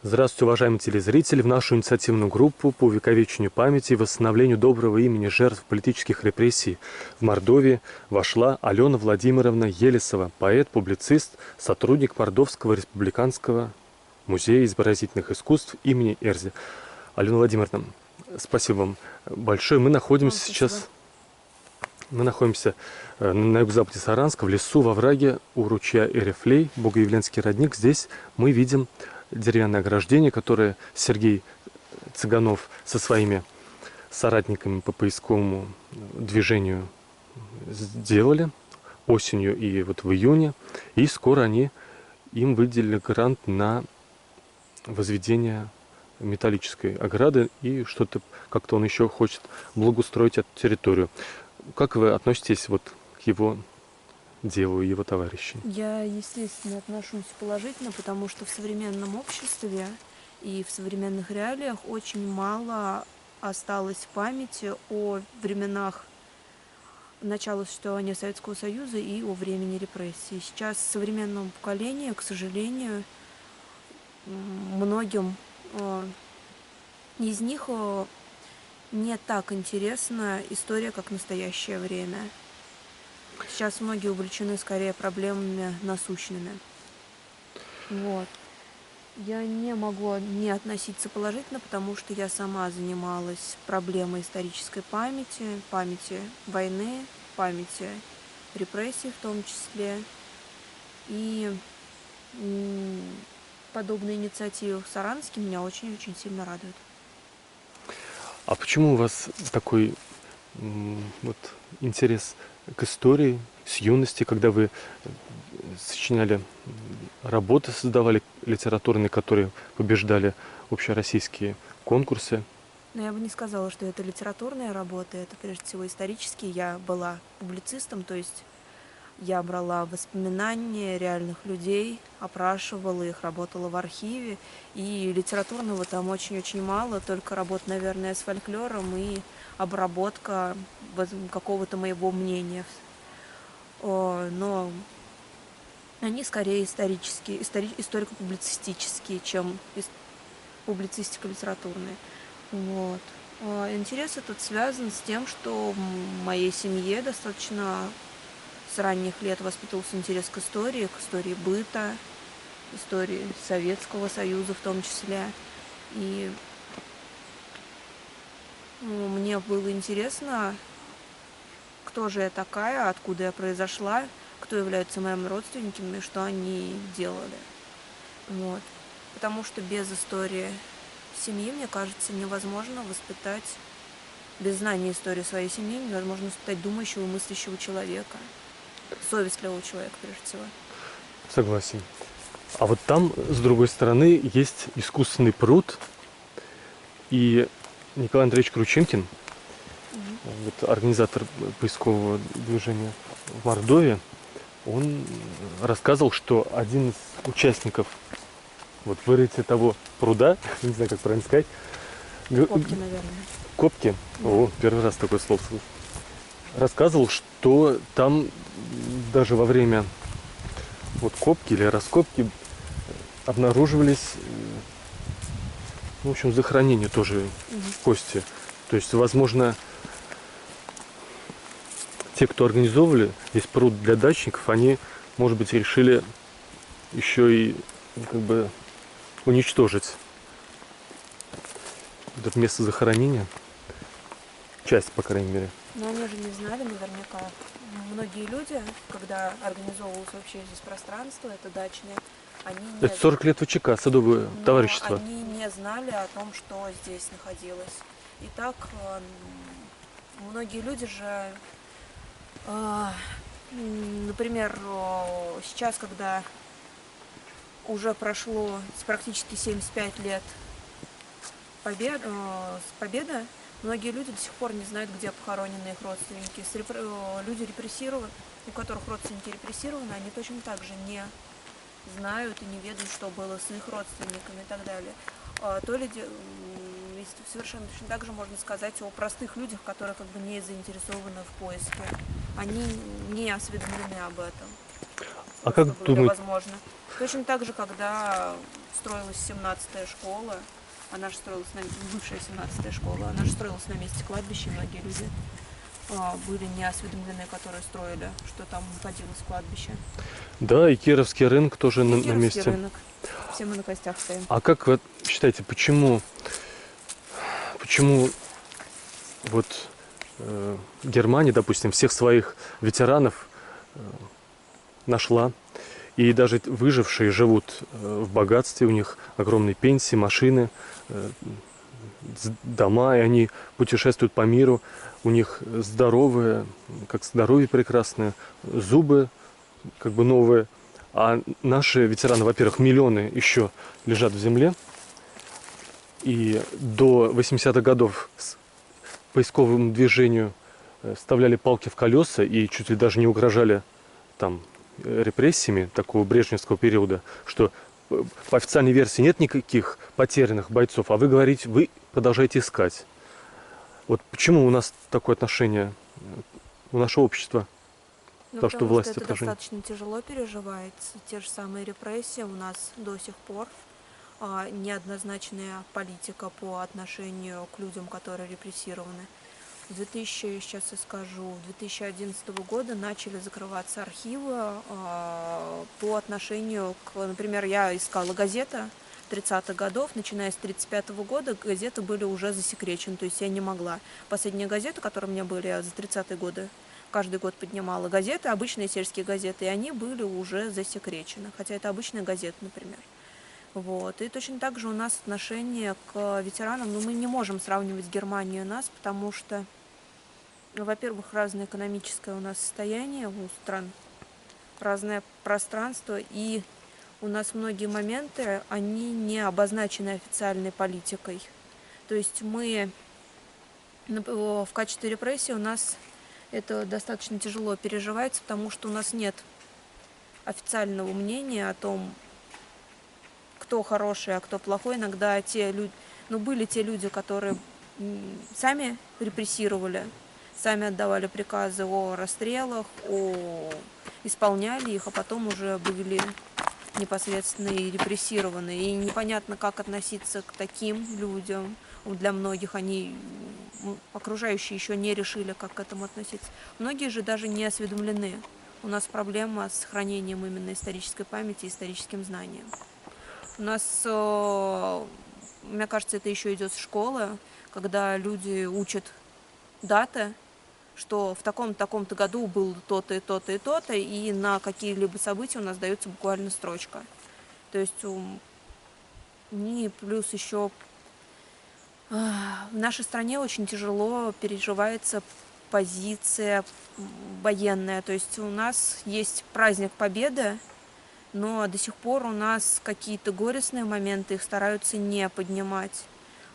Здравствуйте, уважаемые телезрители! В нашу инициативную группу по увековечению памяти и восстановлению доброго имени жертв политических репрессий в Мордовии вошла Алена Владимировна Елесова, поэт, публицист, сотрудник Мордовского республиканского музея изобразительных искусств имени Эрзи. Алена Владимировна, спасибо вам большое. Мы находимся на юго-западе Саранска, в лесу, во враге у ручья Эрефлей, Богоявленский родник. Здесь мы видим деревянное ограждение, которое Сергей Цыганов со своими соратниками по поисковому движению сделали осенью и вот в июне. И скоро им выделили грант на возведение металлической ограды, и что-то как-то он еще хочет благоустроить эту территорию. Как вы относитесь вот к его делу и его товарищей? Я, естественно, отношусь положительно, потому что в современном обществе и в современных реалиях очень мало осталось в памяти о временах начала существования Советского Союза и о времени репрессий. Сейчас современному поколению, к сожалению, многим из них не так интересна история, как настоящее время. Сейчас многие увлечены скорее проблемами насущными. Вот. Я не могу не относиться положительно, потому что я сама занималась проблемой исторической памяти войны, памяти репрессий в том числе. И подобные инициативы в Саранске меня очень-очень сильно радуют. А почему у вас такой вот интерес к истории с юности, когда вы сочиняли работы, создавали литературные, которые побеждали общероссийские конкурсы? Но я бы не сказала, что это литературные работы, это прежде всего исторические. Я была публицистом, то есть я брала воспоминания реальных людей, опрашивала их, работала в архиве. И литературного там очень-очень мало, только работ, наверное, с фольклором и обработка какого-то моего мнения. Но они скорее исторические, историко-публицистические, чем публицистико-литературные. Вот. Интерес этот связан с тем, что в моей семье достаточно с ранних лет воспитывался интерес к истории быта, истории Советского Союза в том числе. И мне было интересно, кто же я такая, откуда я произошла, кто является моими родственниками, что они делали. Вот. Потому что без истории семьи, мне кажется, невозможно воспитать, без знания истории своей семьи, невозможно воспитать думающего, мыслящего человека, совестливого человека, прежде всего. Согласен. А вот там, с другой стороны, есть искусственный пруд, и Николай Андреевич Кручинкин, вот, организатор поискового движения в Мордовии, он рассказывал, что один из участников вот вырытия того пруда, не знаю, как правильно сказать. Копки, наверное. Копки? Да. О, первый раз такое слово слышу. Рассказывал, что там даже во время вот копки или раскопки обнаруживались, в общем, захоронения тоже кости. То есть, возможно, те, кто организовывали весь пруд для дачников, они, может быть, решили еще и как бы уничтожить это место захоронения. Часть, по крайней мере. Но они же не знали наверняка. Многие люди, когда организовывалось вообще здесь пространство, это дачное, они не... Это 40 лет ВЧК, садовое товарищество. Они не знали о том, что здесь находилось. Итак, многие люди же, например, сейчас, когда уже прошло практически 75 лет с победы, многие люди до сих пор не знают, где похоронены их родственники. Люди репрессированы, у которых родственники репрессированы, они точно так же не знают и не ведают, что было с их родственниками и так далее. Совершенно точно так же можно сказать о простых людях, которые как бы не заинтересованы в поиске. Они не осведомлены об этом. А как что было думаете, возможно. Точно так же, когда строилась 17-я школа, она же строилась на бывшая 17-я школа, она же строилась на месте кладбища, и многие люди были не осведомлены, которые строили, что там находилось кладбище. да, и Кировский рынок тоже И на Кировский месте. рынок. Все мы на костях стоим. А как вы считаете, почему вот Германия, допустим, всех своих ветеранов нашла, и даже выжившие живут в богатстве, у них огромные пенсии, машины, дома, и они путешествуют по миру, у них здоровые, как здоровье прекрасное, зубы как бы новые, а наши ветераны, во-первых, миллионы еще лежат в земле, и до 80-х годов поисковому движению вставляли палки в колеса и чуть ли даже не угрожали там репрессиями такого брежневского периода, что по официальной версии нет никаких потерянных бойцов, а вы говорите, вы продолжаете искать. Вот почему у нас такое отношение у нашего общества? Ну, Потому что потому власть что это отражение. достаточно тяжело переживается. Те же самые репрессии у нас до сих пор. Неоднозначная политика по отношению к людям, которые репрессированы. Сейчас я скажу, 2011 года начали закрываться архивы по отношению к, например, я искала газеты 30-х годов, начиная с 35-го года газеты были уже засекречены, то есть я не могла. Последние газеты, которые у меня были за 30-е годы, каждый год поднимала газеты, обычные сельские газеты, и они были уже засекречены, хотя это обычные газеты, например. Вот. И точно так же у нас отношение к ветеранам, но мы не можем сравнивать Германию и нас, потому что, во-первых, разное экономическое у нас состояние у стран, разное пространство, и у нас многие моменты, они не обозначены официальной политикой. То есть мы в качестве репрессии у нас это достаточно тяжело переживается, потому что у нас нет официального мнения о том, кто хороший, а кто плохой. Иногда были те люди, которые сами репрессировали, сами отдавали приказы о расстрелах, исполняли их, а потом уже были непосредственно и репрессированы. И непонятно, как относиться к таким людям. Для многих окружающие еще не решили, как к этому относиться. Многие же даже не осведомлены. У нас проблема с сохранением именно исторической памяти, историческим знанием. У нас, мне кажется, это еще идет с школы, когда люди учат даты, что в таком-то году был то-то и то-то и то-то, и на какие-либо события у нас дается буквально строчка. То есть плюс еще в нашей стране очень тяжело переживается позиция военная. То есть у нас есть праздник Победы, но до сих пор у нас какие-то горестные моменты, их стараются не поднимать.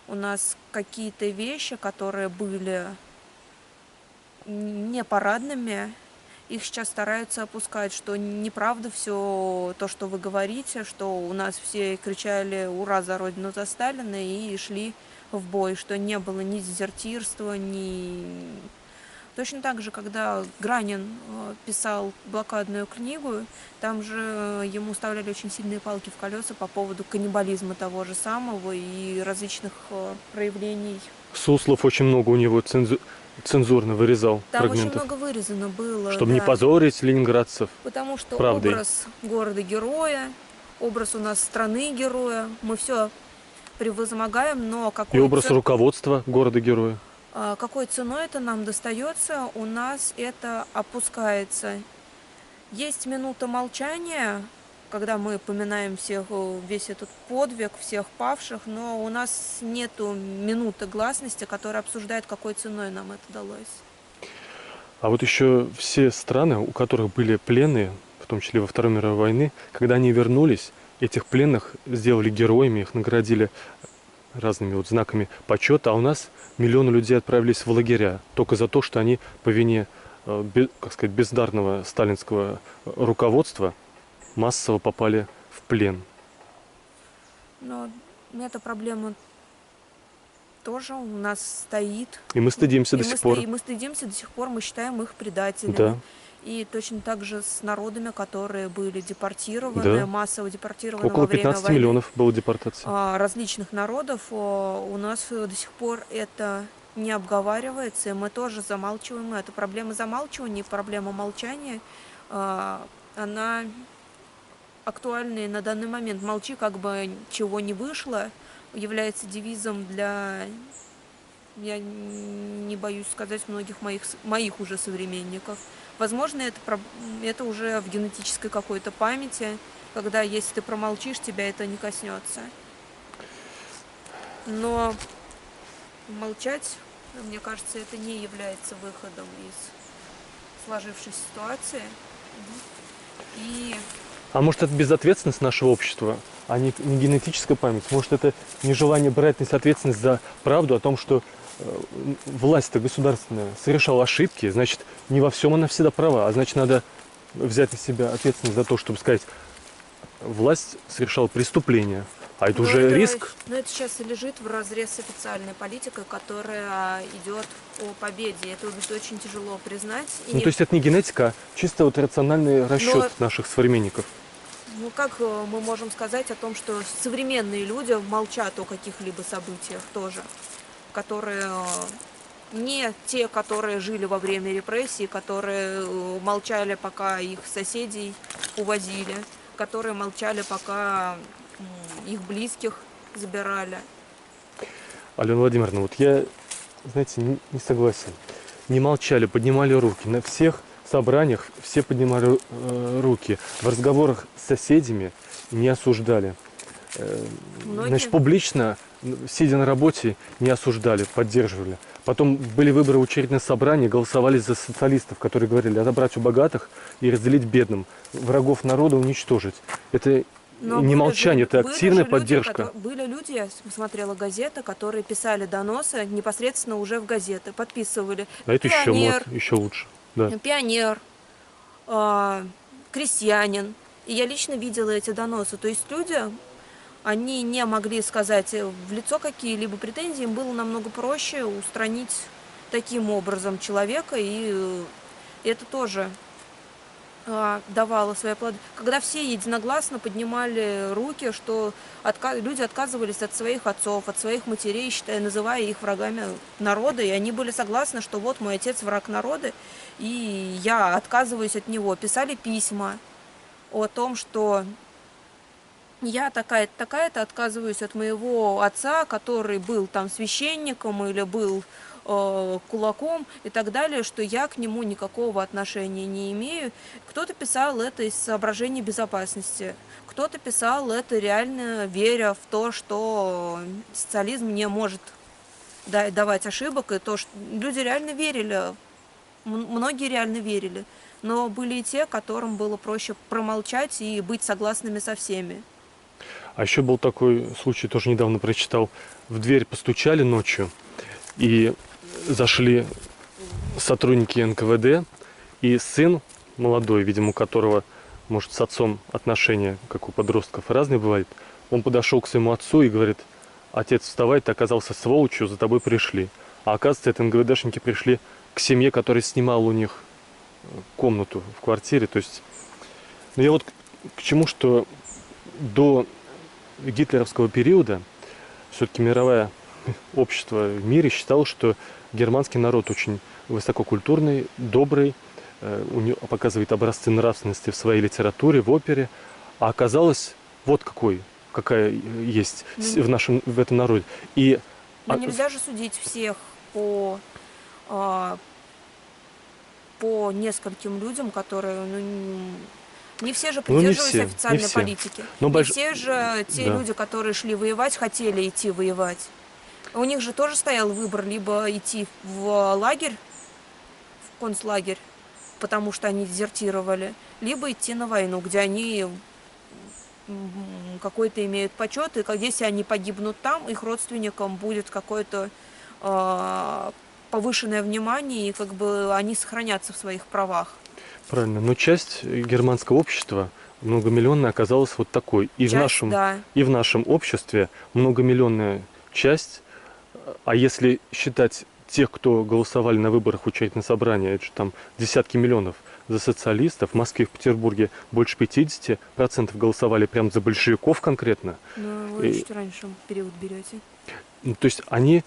У нас какие-то вещи, которые были не парадными, их сейчас стараются опускать, что неправда все то, что вы говорите, что у нас все кричали «Ура за Родину, за Сталина!» и шли в бой, что не было ни дезертирства, ни... Точно так же, когда Гранин писал блокадную книгу, там же ему вставляли очень сильные палки в колеса по поводу каннибализма того же самого и различных проявлений. Суслов очень много у него цензурно вырезал Там фрагментов, очень много вырезано было, чтобы не да. позорить ленинградцев. Потому что правдой. образ города-героя, образ у нас страны-героя, мы все превозмогаем, но И образ руководства города-героя. какой ценой это нам достается, у нас это опускается. Есть минута молчания, когда мы поминаем весь этот подвиг, всех павших, но у нас нету минуты гласности, которая обсуждает, какой ценой нам это далось. А вот еще все страны, у которых были пленные, в том числе во Второй мировой войны, когда они вернулись, этих пленных сделали героями, их наградили разными вот знаками почета, а у нас миллионы людей отправились в лагеря только за то, что они по вине, как сказать, бездарного сталинского руководства массово попали в плен. Но эта проблема тоже у нас стоит. И мы стыдимся до сих пор. И мы стыдимся до сих пор, мы считаем их предателями. Да. И точно так же с народами, которые были депортированы, Да. массово депортированы Около во время 15 войны. миллионов было депортаций. Различных народов. У нас до сих пор это не обговаривается, и мы тоже замалчиваем это. Проблема замалчивания, проблема молчания, она актуальна и на данный момент. «Молчи, как бы чего не вышло» является девизом для, я не боюсь сказать, многих моих уже современников. Возможно, это уже в генетической какой-то памяти, когда если ты промолчишь, тебя это не коснется. Но молчать, мне кажется, это не является выходом из сложившейся ситуации. И А может, это безответственность нашего общества, а не генетическая память? Может, это нежелание брать на себя ответственность за правду о том, что власть-то государственная совершала ошибки, значит, не во всем она всегда права, а значит, надо взять на себя ответственность за то, чтобы сказать, власть совершала преступление, а это уже риск. Но это сейчас и лежит в разрез с официальной политикой, которая идет о победе. Это будет очень тяжело признать. То есть это не генетика, а чисто вот рациональный расчет наших современников. Ну, как мы можем сказать о том, что современные люди молчат о каких-либо событиях тоже, которые не те, которые жили во время репрессий, которые молчали, пока их соседей увозили, которые молчали, пока их близких забирали. Алена Владимировна, вот я, знаете, не согласен. Не молчали, поднимали руки. На всех собраниях все поднимали руки. В разговорах с соседями не осуждали. Значит, публично, сидя на работе, не осуждали, поддерживали. Потом были выборы в учредительное собрание, голосовали за социалистов, которые говорили отобрать у богатых и разделить бедным, врагов народа уничтожить. Это не молчание, это активная поддержка. Были люди, я смотрела газеты, которые писали доносы непосредственно уже в газеты, подписывали. А это еще лучше. Да. Пионер, крестьянин. И я лично видела эти доносы. То есть люди, они не могли сказать в лицо какие-либо претензии, им было намного проще устранить таким образом человека, и это тоже давало свои плоды. Когда все единогласно поднимали руки, что люди отказывались от своих отцов, от своих матерей, называя их врагами народа, и они были согласны, что вот мой отец враг народа, и я отказываюсь от него. Писали письма о том, что я такая-то, такая-то отказываюсь от моего отца, который был там священником или был кулаком и так далее, что я к нему никакого отношения не имею. Кто-то писал это из соображений безопасности, кто-то писал это реально веря в то, что социализм не может давать ошибок, и то, что люди реально верили, многие реально верили, но были и те, которым было проще промолчать и быть согласными со всеми. А еще был такой случай, тоже недавно прочитал, в дверь постучали ночью, и зашли сотрудники НКВД, и сын молодой, видимо, у которого, может, с отцом отношения, как у подростков, разные бывают, он подошел к своему отцу и говорит: отец, вставай, ты оказался сволочью, за тобой пришли. А оказывается, это НКВДшники пришли к семье, которая снимала у них комнату в квартире. То есть, ну я вот к чему, что до гитлеровского периода все-таки мировое общество в мире считало, что германский народ очень высококультурный, добрый, показывает образцы нравственности в своей литературе, в опере, а оказалось вот какая есть в этом народе. Но нельзя же судить всех по нескольким людям, которые не все же придерживались официальной политики. Не все же те люди, которые шли воевать, хотели идти воевать. У них же тоже стоял выбор: либо идти в лагерь, в концлагерь, потому что они дезертировали, либо идти на войну, где они какой-то имеют почет, и если они погибнут там, их родственникам будет какое-то повышенное внимание, и как бы они сохранятся в своих правах. Правильно, но часть германского общества многомиллионная оказалась вот такой. И в нашем обществе многомиллионная часть, а если считать тех, кто голосовали на выборах в учредительное собрание, это же там десятки миллионов за социалистов. В Москве, в Петербурге больше 50% голосовали прям за большевиков конкретно. Но вы И, чуть раньше период берете. то есть они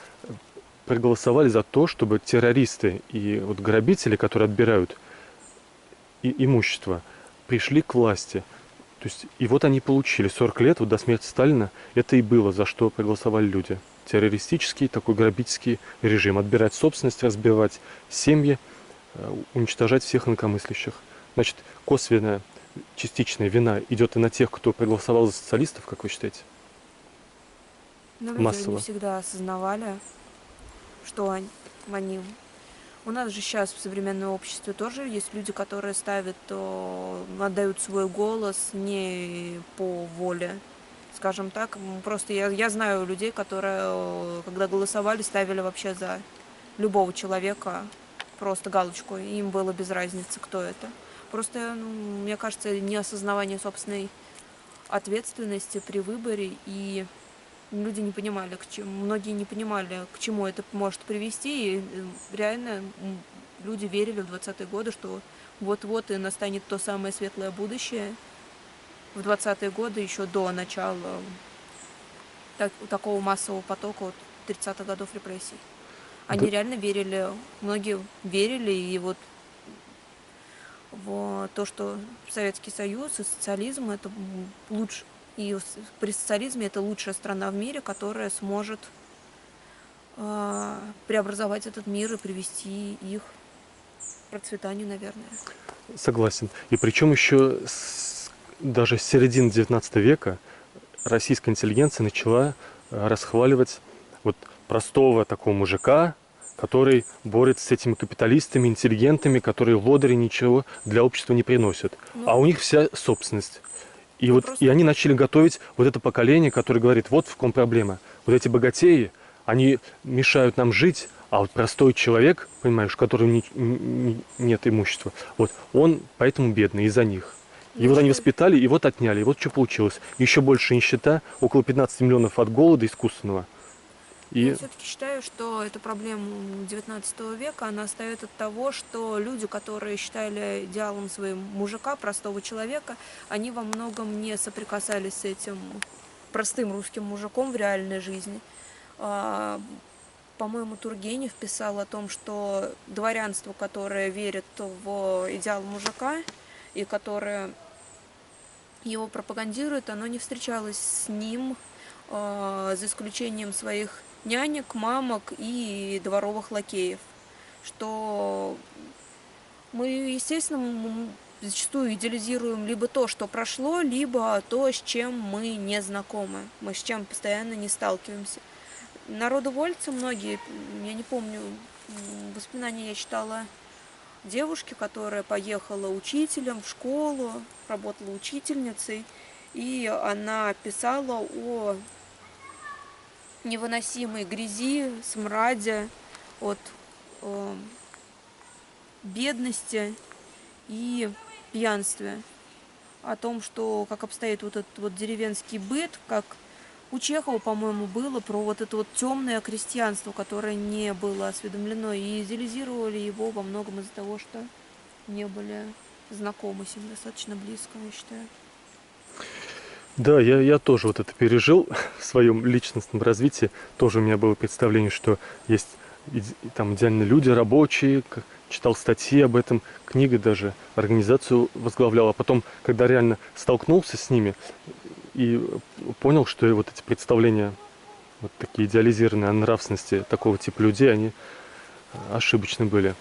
проголосовали за то, чтобы террористы и вот грабители, которые отбирают имущество, пришли к власти. То есть, и вот они получили 40 лет, вот до смерти Сталина, это и было, за что проголосовали люди. Террористический, такой грабительский режим. Отбирать собственность, разбивать семьи, уничтожать всех инакомыслящих. Значит, косвенная, частичная вина идет и на тех, кто проголосовал за социалистов, как вы считаете? Но люди не Массово. всегда осознавали, что они... У нас же сейчас в современном обществе тоже есть люди, которые ставят, отдают свой голос не по воле, скажем так. Просто я знаю людей, которые, когда голосовали, ставили вообще за любого человека, просто галочку, и им было без разницы, кто это. Просто, мне кажется, неосознавание собственной ответственности при выборе, и люди не понимали, многие не понимали, к чему это может привести, и реально люди верили в 20-е годы, что вот-вот и настанет то самое светлое будущее. В 20-е годы, еще до начала такого массового потока от 30-х годов репрессий. Они реально верили, многие верили, и вот в то, что Советский Союз и социализм это лучше. И при социализме это лучшая страна в мире, которая сможет преобразовать этот мир и привести их к процветанию, наверное. Согласен. И причем еще даже с середины 19 века российская интеллигенция начала расхваливать вот простого такого мужика, который борется с этими капиталистами, интеллигентами, которые лодыри ничего для общества не приносят. А у них вся собственность. И вот и они начали готовить вот это поколение, которое говорит, вот в чем проблема. Вот эти богатеи, они мешают нам жить, а вот простой человек, понимаешь, у которого нет имущества, вот он поэтому бедный из-за них. И вот они воспитали, и вот отняли, и вот что получилось. Еще больше нищета, около 15 миллионов от голода искусственного. Я все-таки считаю, что эту проблему XIX века, она остается от того, что люди, которые считали идеалом своим мужика, простого человека, они во многом не соприкасались с этим простым русским мужиком в реальной жизни. По-моему, Тургенев писал о том, что дворянство, которое верит в идеал мужика и которое его пропагандирует, оно не встречалось с ним, за исключением своих нянек, мамок и дворовых лакеев. Что мы, естественно, зачастую идеализируем либо то, что прошло, либо то, с чем мы не знакомы, мы с чем постоянно не сталкиваемся. Народовольцы многие, я не помню, воспоминания я читала девушки, которая поехала учителем в школу, работала учительницей, и она писала о невыносимой грязи, смраде, от бедности и пьянстве. О том, что как обстоит вот этот вот деревенский быт, как у Чехова, по-моему, было про вот это вот темное крестьянство, которое не было осведомлено, и идеализировали его во многом из-за того, что не были знакомы с ним достаточно близко, я считаю. Да, я тоже вот это пережил в своем личностном развитии. Тоже у меня было представление, что есть там идеальные люди, рабочие, читал статьи об этом, книги даже, организацию возглавлял. А потом, когда реально столкнулся с ними и понял, что вот эти представления, вот такие идеализированные о нравственности такого типа людей, они ошибочны были.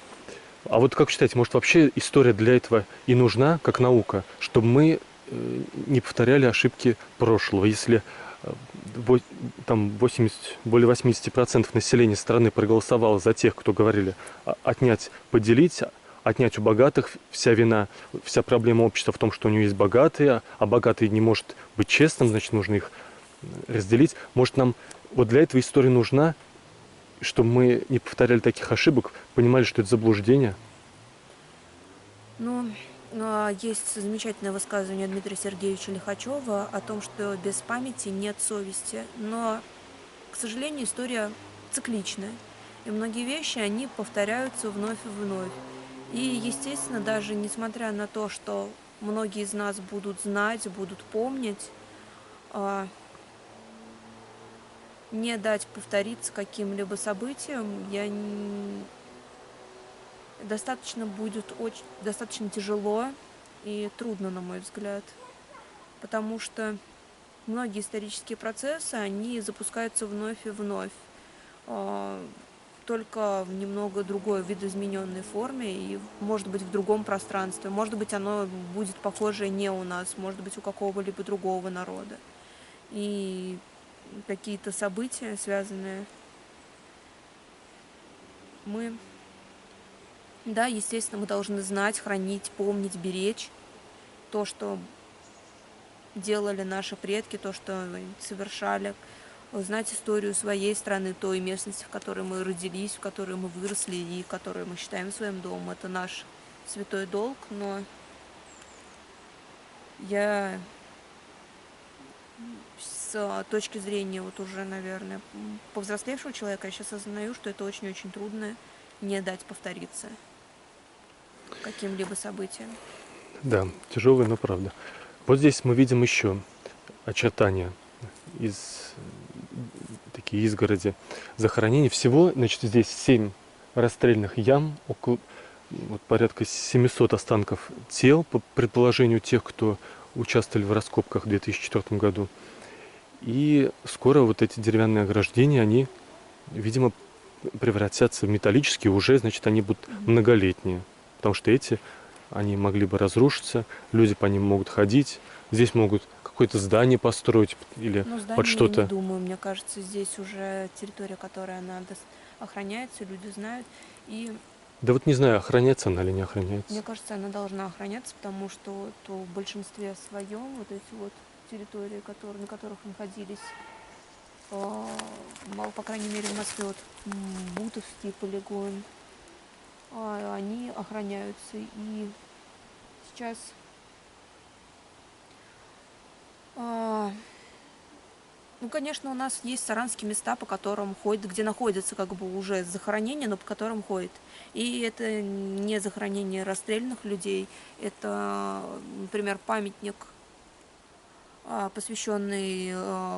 А вот как считаете, может вообще история для этого и нужна, как наука, чтобы мы не повторяли ошибки прошлого? Если там более 80% населения страны проголосовало за тех, кто говорили отнять, поделить, отнять у богатых, вся вина, вся проблема общества в том, что у него есть богатые, а богатый не может быть честным, значит, нужно их разделить. Может, нам вот для этого история нужна, чтобы мы не повторяли таких ошибок, понимали, что это заблуждение? Есть замечательное высказывание Дмитрия Сергеевича Лихачева о том, что без памяти нет совести. Но, к сожалению, история цикличная. И многие вещи, они повторяются вновь и вновь. И, естественно, даже несмотря на то, что многие из нас будут знать, будут помнить, а, не дать повториться каким-либо событиям, достаточно будет достаточно тяжело и трудно, на мой взгляд, потому что многие исторические процессы, они запускаются вновь и вновь, только в немного другой видоизмененной форме и, может быть, в другом пространстве. Может быть, оно будет похоже не у нас, может быть, у какого-либо другого народа. И какие-то события, связанные, да, естественно, мы должны знать, хранить, помнить, беречь то, что делали наши предки, то, что совершали, знать историю своей страны, той местности, в которой мы родились, в которой мы выросли и которую мы считаем своим домом. Это наш святой долг, но я с точки зрения вот уже, наверное, повзрослевшего человека, я сейчас осознаю, что это очень-очень трудно не дать повториться каким-либо событиям. Да, тяжелый, но правда. Вот здесь мы видим еще очертания из такие изгороди захоронений. Всего, значит, здесь 7 расстрельных ям, около порядка 700 останков тел, по предположению тех, кто участвовали в раскопках в 2004 году. И скоро вот эти деревянные ограждения, они, видимо, превратятся в металлические, уже, значит, они будут многолетние. Потому что эти, они могли бы разрушиться, люди по ним могут ходить, здесь могут какое-то здание построить или под что-то. Я не думаю, мне кажется, здесь уже территория, которая надо охраняется, люди знают. И да вот не знаю, охраняется она или не охраняется. мне кажется, она должна охраняться, потому что в большинстве своем вот эти вот территории, на которых находились, по крайней мере в Москве, вот Бутовский полигон, они охраняются. И сейчас конечно, у нас есть саранские места, по которым ходят, где находятся как бы уже захоронения, но по которым ходят. И это не захоронение расстрелянных людей, это, например, памятник, посвященный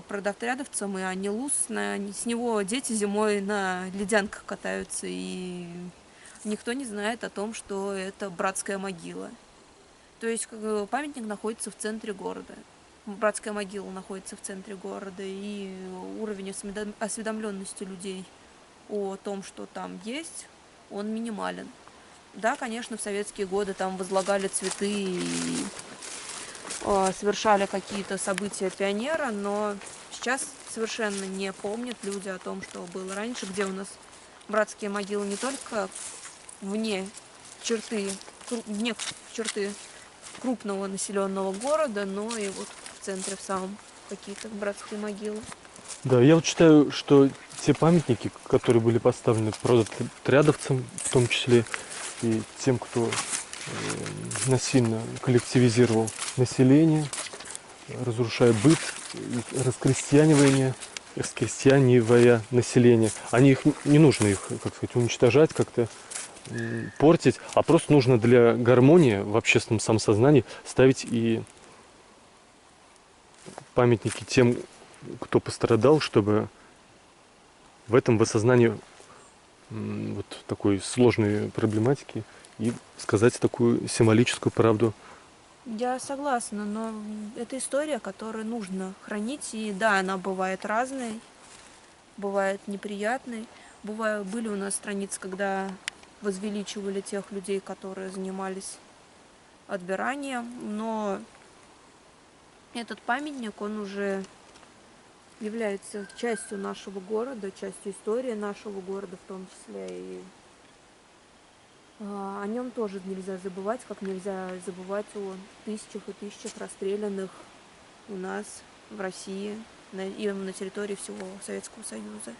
правдоотрядовцам и Анне Лус. С него дети зимой на ледянках катаются, и никто не знает о том, что это братская могила. То есть памятник находится в центре города. Братская могила находится в центре города, и уровень осведомленности людей о том, что там есть, он минимален. Да, конечно, в советские годы там возлагали цветы и совершали какие-то события пионера, но сейчас совершенно не помнят люди о том, что было раньше, где у нас братские могилы не только вне черты крупного населенного города, но и вот в центре, в самом, какие-то братские могилы. Да, я вот считаю, что те памятники, которые были поставлены правдоотрядовцам, в том числе и тем, кто насильно коллективизировал население, разрушая быт, раскрестьянивая население, их не нужно их, как сказать, уничтожать, как-то портить, а просто нужно для гармонии в общественном самосознании ставить и памятники тем, кто пострадал, чтобы в этом в осознании вот такой сложной проблематики и сказать такую символическую правду. Я согласна, но это история, которую нужно хранить, и да, она бывает разной, бывает неприятной. Были у нас страницы, когда возвеличивали тех людей, которые занимались отбиранием, но этот памятник, он уже является частью нашего города, частью истории нашего города в том числе, и о нем тоже нельзя забывать, как нельзя забывать о тысячах и тысячах расстрелянных у нас в России и на территории всего Советского Союза.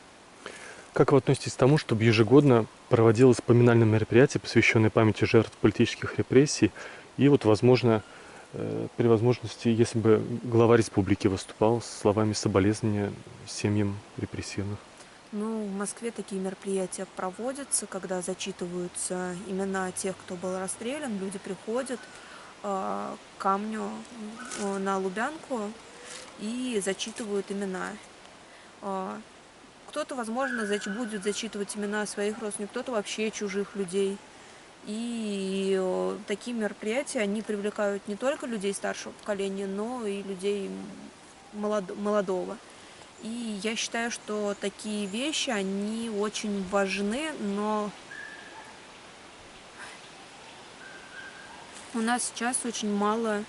Как вы относитесь к тому, чтобы ежегодно проводилось поминальное мероприятие, посвященное памяти жертв политических репрессий, и вот, возможно, при возможности, если бы глава республики выступал с словами соболезнования семьям репрессивных? Ну, в Москве такие мероприятия проводятся, когда зачитываются имена тех, кто был расстрелян. Люди приходят к камню на Лубянку и зачитывают имена. А, Кто-то, возможно, будет зачитывать имена своих родственников, кто-то вообще чужих людей. И такие мероприятия, они привлекают не только людей старшего поколения, но и людей молодого. И я считаю, что такие вещи, они очень важны, но у нас сейчас очень мало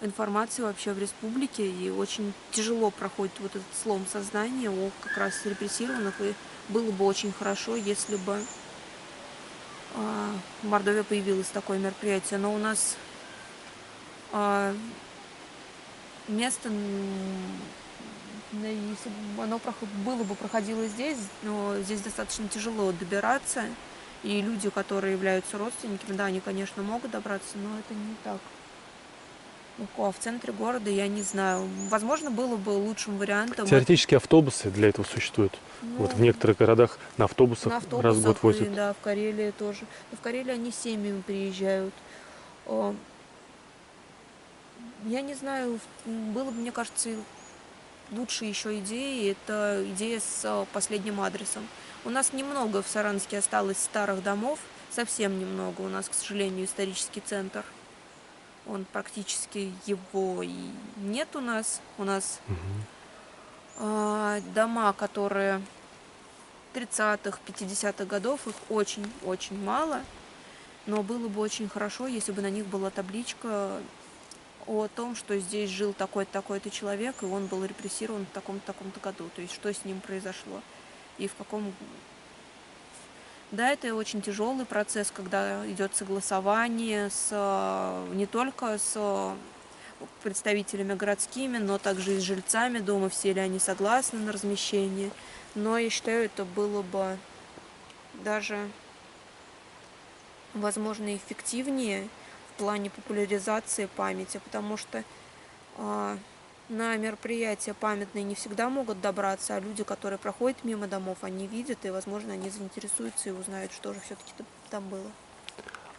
информации вообще в республике, и очень тяжело проходит вот этот слом сознания о как раз репрессированных, и было бы очень хорошо, если бы в Мордовии появилось такое мероприятие. Но у нас место, если бы оно было бы проходило здесь, но здесь достаточно тяжело добираться, и люди, которые являются родственниками, да, они, конечно, могут добраться, но это не так легко. А в центре города я не знаю. Возможно, было бы лучшим вариантом. Теоретически автобусы для этого существуют. Вот в некоторых городах на автобусах раз в год возят. И, да, в Карелии тоже. Но в Карелии они семьями приезжают. Я не знаю, было бы, мне кажется, лучшей еще идеей. Это идея с последним адресом. У нас немного в Саранске осталось старых домов. Совсем немного. У нас, к сожалению, исторический центр. Он практически его и нет у нас. У нас дома, которые 30-х, 50-х годов, их очень-очень мало. Но было бы очень хорошо, если бы на них была табличка о том, что здесь жил такой-то, такой-то человек, и он был репрессирован в таком-то, таком-то году. То есть, что с ним произошло. И в каком... Да, это очень тяжелый процесс, когда идет согласование не только с представителями городскими, но также и с жильцами дома, все ли они согласны на размещение. Но я считаю, это было бы даже, возможно, эффективнее в плане популяризации памяти, потому что на мероприятия памятные не всегда могут добраться, а люди, которые проходят мимо домов, они видят, и, возможно, они заинтересуются и узнают, что же все-таки там было.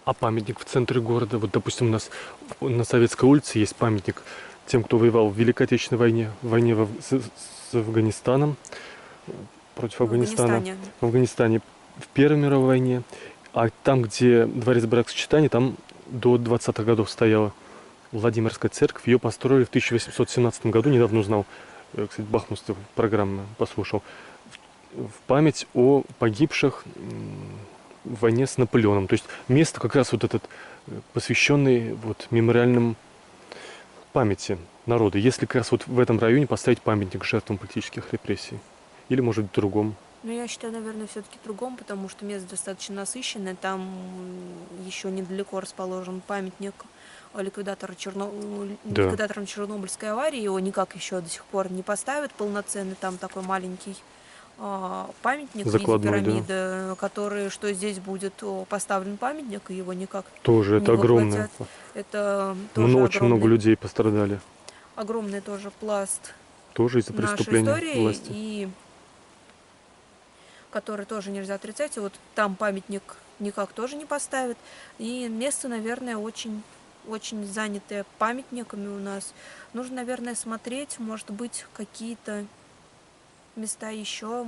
А памятник в центре города, вот, допустим, у нас на Советской улице есть памятник тем, кто воевал в Великой Отечественной войне, в войне с Афганистаном, против Афганистана, в Афганистане в Первой мировой войне. А там, где дворец бракосочетания, там до 20-х годов стояла Владимирская церковь. Ее построили в 1817 году, недавно узнал, кстати, Бахмутов программу послушал, в память о погибших в войне с Наполеоном. То есть место как раз вот этот, посвященный вот мемориальным памяти народа. Если как раз вот в этом районе поставить памятник жертвам политических репрессий. Или, может быть, в другом. Ну, я считаю, наверное, все-таки в другом, потому что место достаточно насыщенное. Там еще недалеко расположен памятник ликвидаторам Чернобыльской аварии. Его никак еще до сих пор не поставят полноценный. Там такой маленький памятник в виде пирамиды, да, который, что здесь будет поставлен памятник, и его никак тоже не это огромное. Это тоже очень много людей пострадали. Огромный тоже пласт тоже из-за преступления истории, власти. И который тоже нельзя отрицать. И вот там памятник никак тоже не поставят. И место, наверное, очень, очень занятое памятниками у нас. Нужно, наверное, смотреть, может быть, какие-то места еще,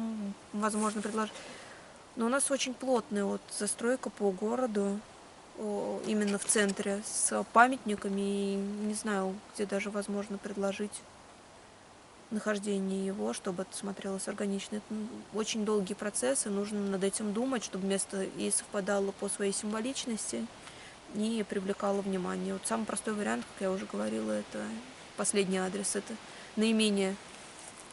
возможно, предложить. Но у нас очень плотная вот застройка по городу, именно в центре, с памятниками. И не знаю, где даже возможно предложить нахождение его, чтобы это смотрелось органично. Это очень долгий процесс, и нужно над этим думать, чтобы место и совпадало по своей символичности и привлекало внимание. Вот самый простой вариант, как я уже говорила, это последний адрес, это наименее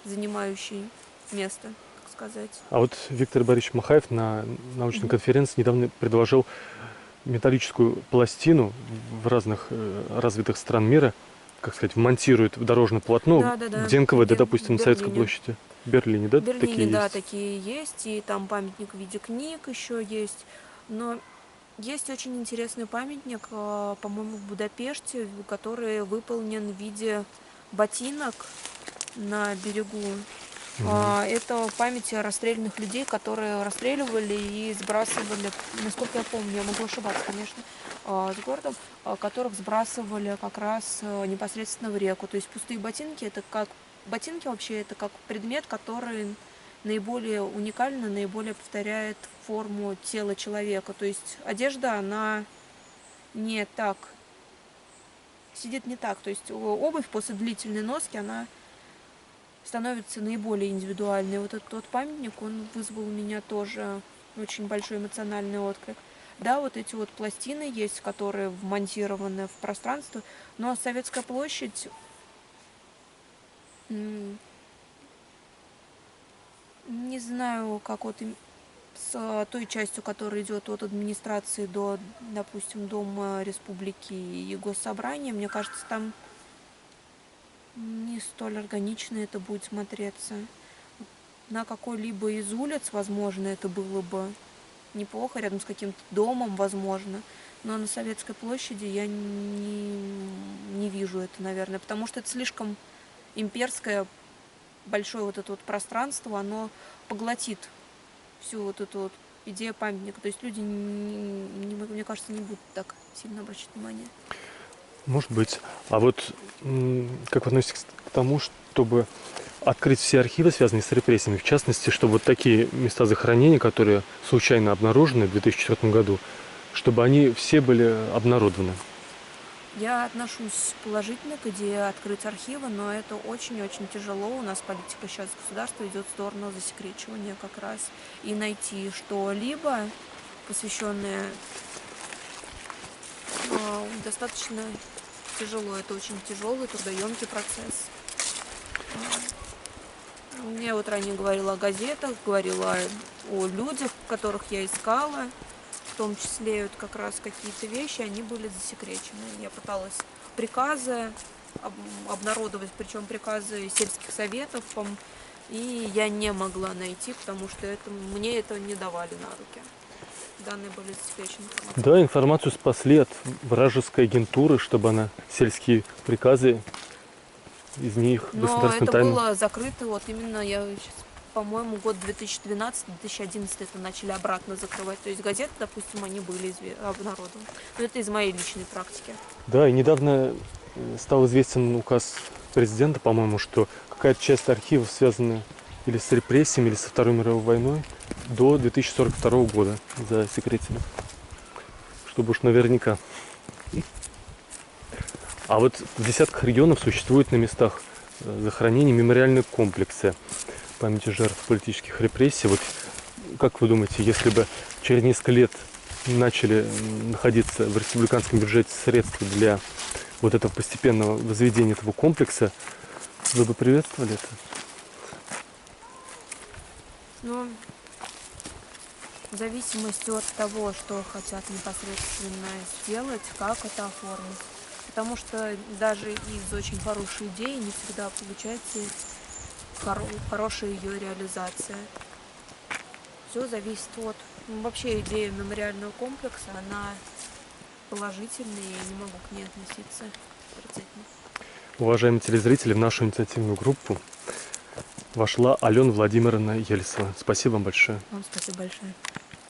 занимающий место, так сказать. А вот Виктор Борисович Махаев на научной конференции недавно предложил металлическую пластину в разных развитых стран мира, как сказать, вмонтирует в дорожное полотно, где НКВД, допустим, на Советской площади. В Берлине, да? В Берлине, такие есть. И там памятник в виде книг еще есть. Но есть очень интересный памятник, по-моему, в Будапеште, который выполнен в виде ботинок на берегу Это память о расстрелянных людей, которые расстреливали и сбрасывали, насколько я помню, я могу ошибаться, конечно, с городом, которых сбрасывали как раз непосредственно в реку. То есть пустые ботинки, это как ботинки вообще, это как предмет, который наиболее уникально, наиболее повторяет форму тела человека. То есть одежда, она не так, сидит не так. То есть обувь после длительной носки, она становится наиболее индивидуальной. Вот этот вот памятник, он вызвал у меня тоже очень большой эмоциональный отклик. Да, вот эти вот пластины есть, которые вмонтированы в пространство, но Советская площадь, не знаю, как вот с той частью, которая идет от администрации до, допустим, Дома Республики и Госсобрания, мне кажется, там не столь органично это будет смотреться. На какой-либо из улиц, возможно, это было бы неплохо, рядом с каким-то домом, возможно. Но на Советской площади я не вижу это, наверное, потому что это слишком имперское, большое вот это вот пространство, оно поглотит всю вот эту вот идею памятника. То есть люди, мне кажется, не будут так сильно обращать внимание. Может быть. А вот как вы относитесь к тому, чтобы открыть все архивы, связанные с репрессиями, в частности, чтобы вот такие места захоронения, которые случайно обнаружены в 2004 году, чтобы они все были обнародованы? Я отношусь положительно к идее открыть архивы, но это очень-очень тяжело. У нас политика сейчас государства идет в сторону засекречивания как раз. И найти что-либо, посвященное, достаточно тяжело. Это очень тяжелый, трудоемкий процесс. Я вот ранее говорила о газетах, говорила о людях, которых я искала. В том числе вот как раз какие-то вещи, они были засекречены. Я пыталась приказы обнародовать, причем приказы сельских советов, и я не могла найти, потому что мне это не давали на руки. Данные были засекречены. Да, информацию спасли от вражеской агентуры, чтобы она сельские приказы из них Но государственной это тайны. было закрыто, вот именно я сейчас, по-моему, год 2012-2011 это начали обратно закрывать. То есть газеты, допустим, они были обнародованы. Но это из моей личной практики. Да, и недавно стал известен указ президента, по-моему, что какая-то часть архивов связана или с репрессиями, или со Второй мировой войной до 2042 года засекретили. Чтобы уж наверняка. А вот в десятках регионов существуют на местах захоронений мемориальные комплексы памяти жертв политических репрессий. Вот как вы думаете, если бы через несколько лет начали находиться в республиканском бюджете средства для вот этого постепенного возведения этого комплекса, вы бы приветствовали это? Ну, в зависимости от того, что хотят непосредственно сделать, как это оформить. Потому что даже из очень хорошей идеи не всегда получается хорошая ее реализация. Все зависит от... Вообще идея мемориального комплекса, она положительная, и я не могу к ней относиться отрицательно. Уважаемые телезрители, в нашу инициативную группу вошла Алена Владимировна Ельцева. Спасибо вам большое. Вам спасибо большое.